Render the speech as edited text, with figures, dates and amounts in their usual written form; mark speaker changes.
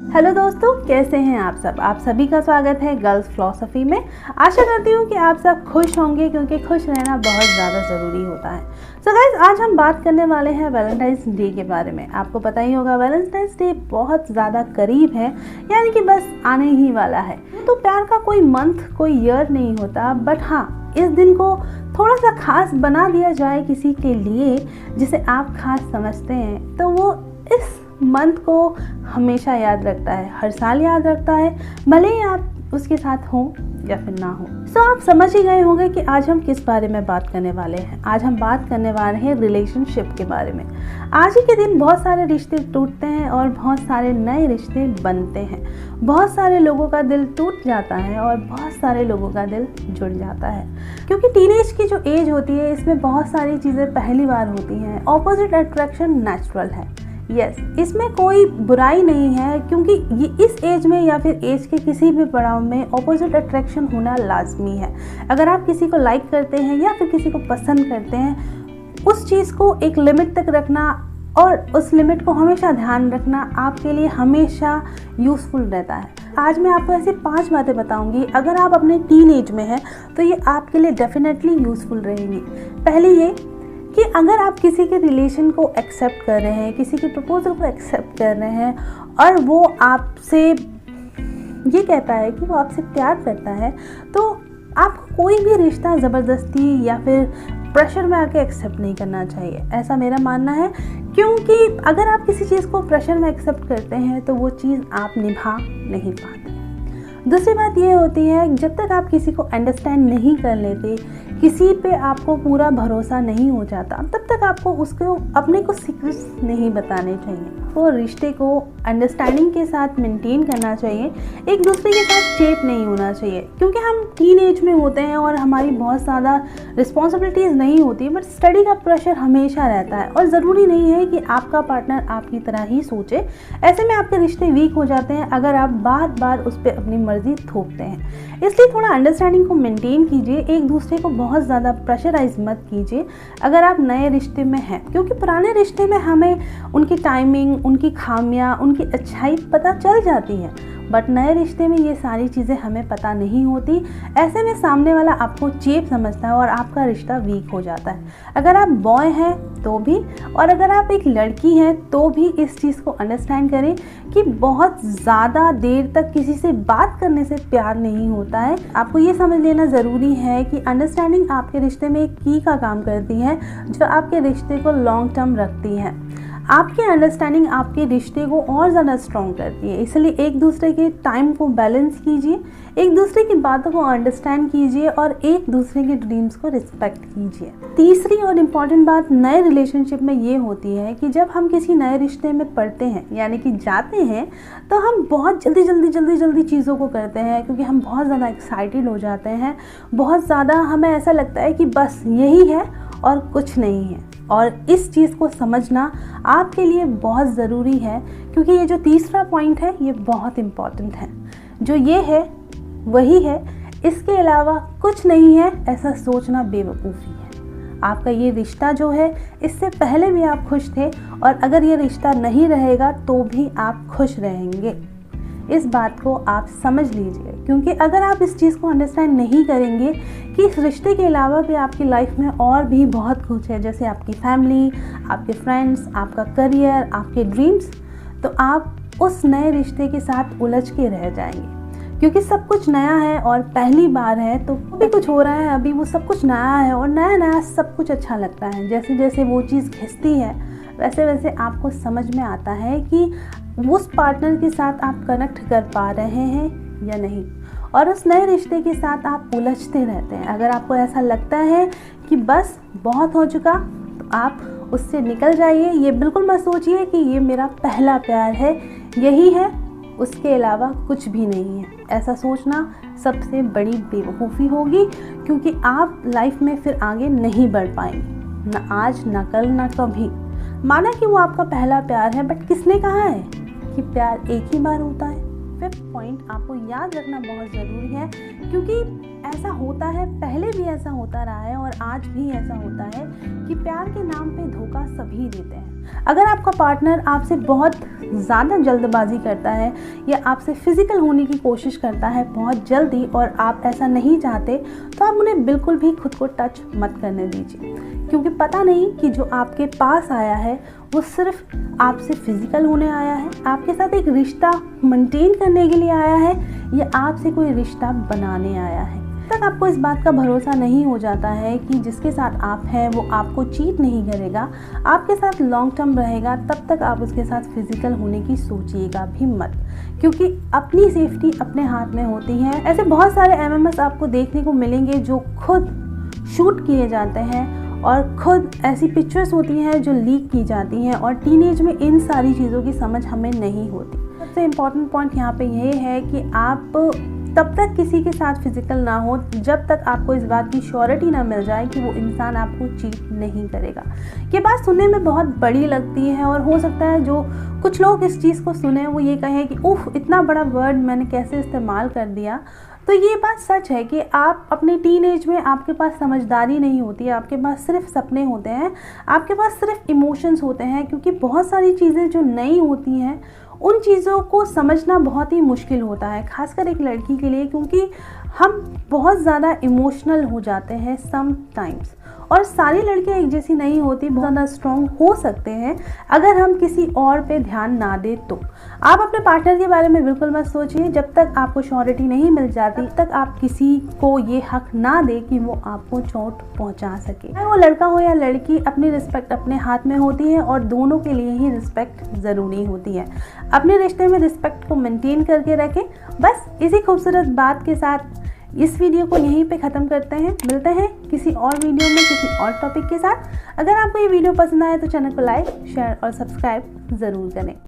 Speaker 1: Hello दोस्तों, कैसे हैं आप सब। आप सभी का स्वागत है गर्ल्स फिलॉसफी में। आशा करती हूँ कि आप सब खुश होंगे, क्योंकि खुश रहना बहुत ज़्यादा ज़रूरी होता है। सो गाइस, आज हम बात करने वाले हैं वैलेंटाइंस डे के बारे में। आपको पता ही होगा वैलेंटाइंस डे बहुत ज़्यादा करीब है, यानी कि बस आने ही वाला है। तो प्यार का कोई मंथ, कोई ईयर नहीं होता, बट हाँ, इस दिन को थोड़ा सा खास बना दिया जाए किसी के लिए जिसे आप खास समझते हैं, तो वो इस मंथ को हमेशा याद रखता है, हर साल याद रखता है, भले ही आप उसके साथ हों या फिर ना हो। सो आप समझ ही गए होंगे कि आज हम किस बारे में बात करने वाले हैं। आज हम बात करने वाले हैं रिलेशनशिप के बारे में। आज ही के दिन बहुत सारे रिश्ते टूटते हैं और बहुत सारे नए रिश्ते बनते हैं। बहुत सारे लोगों का दिल टूट जाता है और बहुत सारे लोगों का दिल जुड़ जाता है, क्योंकि टीनेज की जो एज होती है, इसमें बहुत सारी चीज़ें पहली बार होती हैं। ऑपोजिट अट्रैक्शन नेचुरल है, यस, इसमें कोई बुराई नहीं है, क्योंकि ये इस एज में या फिर एज के किसी भी पड़ाव में ऑपोजिट अट्रैक्शन होना लाजमी है। अगर आप किसी को लाइक करते हैं या फिर किसी को पसंद करते हैं, उस चीज़ को एक लिमिट तक रखना और उस लिमिट को हमेशा ध्यान रखना आपके लिए हमेशा यूज़फुल रहता है। आज मैं आपको ऐसी 5 बातें बताऊंगी, अगर आप अपने टीन एज में हैं तो ये आपके लिए डेफिनेटली यूज़फुल रहेंगी। पहली ये कि अगर आप किसी के रिलेशन को एक्सेप्ट कर रहे हैं, किसी के प्रपोजल को एक्सेप्ट कर रहे हैं और वो आपसे ये कहता है कि वो आपसे प्यार करता है, तो आपको कोई भी रिश्ता ज़बरदस्ती या फिर प्रेशर में आके एक्सेप्ट नहीं करना चाहिए, ऐसा मेरा मानना है। क्योंकि अगर आप किसी चीज़ को प्रेशर में एक्सेप्ट करते हैं तो वो चीज़ आप निभा नहीं पाते। दूसरी बात ये होती है, जब तक आप किसी को अंडरस्टैंड नहीं कर लेते, किसी पे आपको पूरा भरोसा नहीं हो जाता, तब तक आपको उसको अपने को सीक्रेट्स नहीं बताने चाहिए। वो रिश्ते को अंडरस्टैंडिंग के साथ मेंटेन करना चाहिए, एक दूसरे के साथ चेप नहीं होना चाहिए, क्योंकि हम टीन एज में होते हैं और हमारी बहुत ज़्यादा रिस्पॉन्सिबिलिटीज़ नहीं होती, बट स्टडी का प्रेशर हमेशा रहता है और ज़रूरी नहीं है कि आपका पार्टनर आपकी तरह ही सोचे। ऐसे में आपके रिश्ते वीक हो जाते हैं अगर आप बार बार उस पर अपनी मर्जी थोपते हैं। इसलिए थोड़ा अंडरस्टैंडिंग को मेंटेन कीजिए, एक दूसरे को बहुत ज़्यादा प्रेशराइज मत कीजिए अगर आप नए रिश्ते में हैं, क्योंकि पुराने रिश्ते में हमें उनकी टाइमिंग, उनकी खामियां, उनकी अच्छाई पता चल जाती है, बट नए रिश्ते में ये सारी चीज़ें हमें पता नहीं होती। ऐसे में सामने वाला आपको चेप समझता है और आपका रिश्ता वीक हो जाता है। अगर आप बॉय हैं तो भी, और अगर आप एक लड़की हैं तो भी इस चीज़ को अंडरस्टैंड करें कि बहुत ज़्यादा देर तक किसी से बात करने से प्यार नहीं होता है। आपको ये समझ लेना ज़रूरी है कि अंडरस्टैंडिंग आपके रिश्ते में एक की का काम करती है, जो आपके रिश्ते को लॉन्ग टर्म रखती है। आपकी अंडरस्टैंडिंग आपके रिश्ते को और ज़्यादा स्ट्रॉन्ग करती है। इसलिए एक दूसरे के टाइम को बैलेंस कीजिए, एक दूसरे की बातों को अंडरस्टैंड कीजिए और एक दूसरे के ड्रीम्स को रिस्पेक्ट कीजिए। तीसरी और इम्पॉर्टेंट बात नए रिलेशनशिप में ये होती है कि जब हम किसी नए रिश्ते में पड़ते हैं, यानी कि जाते हैं, तो हम बहुत जल्दी चीज़ों को करते हैं, क्योंकि हम बहुत ज़्यादा एक्साइटेड हो जाते हैं। बहुत ज़्यादा हमें ऐसा लगता है कि बस यही है और कुछ नहीं है, और इस चीज़ को समझना आपके लिए बहुत ज़रूरी है, क्योंकि ये जो तीसरा पॉइंट है ये बहुत इम्पॉर्टेंट है। जो ये है वही है, इसके अलावा कुछ नहीं है, ऐसा सोचना बेवकूफ़ी है। आपका ये रिश्ता जो है, इससे पहले भी आप खुश थे, और अगर ये रिश्ता नहीं रहेगा तो भी आप खुश रहेंगे। इस बात को आप समझ लीजिए, क्योंकि अगर आप इस चीज़ को अंडरस्टैंड नहीं करेंगे कि इस रिश्ते के अलावा भी आपकी लाइफ में और भी बहुत कुछ है, जैसे आपकी फैमिली, आपके फ्रेंड्स, आपका करियर, आपके ड्रीम्स, तो आप उस नए रिश्ते के साथ उलझ के रह जाएंगे। क्योंकि सब कुछ नया है और पहली बार है, तो अभी कुछ हो रहा है, अभी वो सब कुछ नया है और नया नया सब कुछ अच्छा लगता है। जैसे जैसे वो चीज़ घिसती है, वैसे वैसे आपको समझ में आता है कि उस पार्टनर के साथ आप कनेक्ट कर पा रहे हैं या नहीं, और उस नए रिश्ते के साथ आप उलझते रहते हैं। अगर आपको ऐसा लगता है कि बस बहुत हो चुका, तो आप उससे निकल जाइए। ये बिल्कुल मत सोचिए कि ये मेरा पहला प्यार है, यही है, उसके अलावा कुछ भी नहीं है। ऐसा सोचना सबसे बड़ी बेवकूफ़ी होगी, क्योंकि आप लाइफ में फिर आगे नहीं बढ़ पाएंगे, ना आज, ना कल, ना कभी। माना कि वो आपका पहला प्यार है, बट किसने कहा है कि प्यार एक ही बार होता है। फिफ्थ पॉइंट आपको याद रखना बहुत ज़रूरी है, क्योंकि ऐसा होता है, पहले भी ऐसा होता रहा है और आज भी ऐसा होता है कि प्यार के नाम पे धोखा सभी देते हैं। अगर आपका पार्टनर आपसे बहुत ज़्यादा जल्दबाजी करता है या आपसे फिज़िकल होने की कोशिश करता है बहुत जल्दी और आप ऐसा नहीं चाहते, तो आप उन्हें बिल्कुल भी खुद को टच मत करने दीजिए, क्योंकि पता नहीं कि जो आपके पास आया है वो सिर्फ आपसे फिज़िकल होने आया है, आपके साथ एक रिश्ता मेंटेन करने के लिए आया है, या आपसे कोई रिश्ता बनाने आया है। तक आपको इस बात का भरोसा नहीं हो जाता है कि जिसके साथ आप हैं वो आपको चीट नहीं करेगा, आपके साथ लॉन्ग टर्म रहेगा, तब तक आप उसके साथ फिज़िकल होने की सोचिएगा भी मत, क्योंकि अपनी सेफ्टी अपने हाथ में होती है। ऐसे बहुत सारे MMS आपको देखने को मिलेंगे जो खुद शूट किए जाते हैं और खुद ऐसी पिक्चर्स होती हैं जो लीक की जाती हैं, और टीनेज में इन सारी चीज़ों की समझ हमें नहीं होती। सबसे इम्पॉर्टेंट पॉइंट यहाँ पे ये है कि आप तब तक किसी के साथ फिज़िकल ना हो जब तक आपको इस बात की श्योरिटी ना मिल जाए कि वो इंसान आपको चीट नहीं करेगा। ये बात सुनने में बहुत बड़ी लगती है, और हो सकता है जो कुछ लोग इस चीज़ को सुने वो ये कहें कि उफ, इतना बड़ा वर्ड मैंने कैसे इस्तेमाल कर दिया। तो ये बात सच है कि आप अपने टीनेज में आपके पास समझदारी नहीं होती है, आपके पास सिर्फ सपने होते हैं, आपके पास सिर्फ इमोशंस होते हैं, क्योंकि बहुत सारी चीज़ें जो नई होती हैं उन चीज़ों को समझना बहुत ही मुश्किल होता है, खासकर एक लड़की के लिए, क्योंकि हम बहुत ज़्यादा इमोशनल हो जाते हैं सम टाइम्स। और सारी लड़कियां एक जैसी नहीं होती, बहुत ज़्यादा स्ट्रॉन्ग हो सकते हैं अगर हम किसी और पे ध्यान ना दें। तो आप अपने पार्टनर के बारे में बिल्कुल मत सोचिए, जब तक आपको श्योरिटी नहीं मिल जाती तब तक आप किसी को ये हक ना दें कि वो आपको चोट पहुंचा सके। चाहे वो लड़का हो या लड़की, अपनी रिस्पेक्ट अपने हाथ में होती है और दोनों के लिए ही रिस्पेक्ट ज़रूरी होती है। अपने रिश्ते में रिस्पेक्ट को मेंटेन करके रखें। बस इसी खूबसूरत बात के साथ इस वीडियो को यहीं पे ख़त्म करते हैं। मिलते हैं किसी और वीडियो में किसी और टॉपिक के साथ। अगर आपको ये वीडियो पसंद आए तो चैनल को लाइक, शेयर और सब्सक्राइब ज़रूर करें।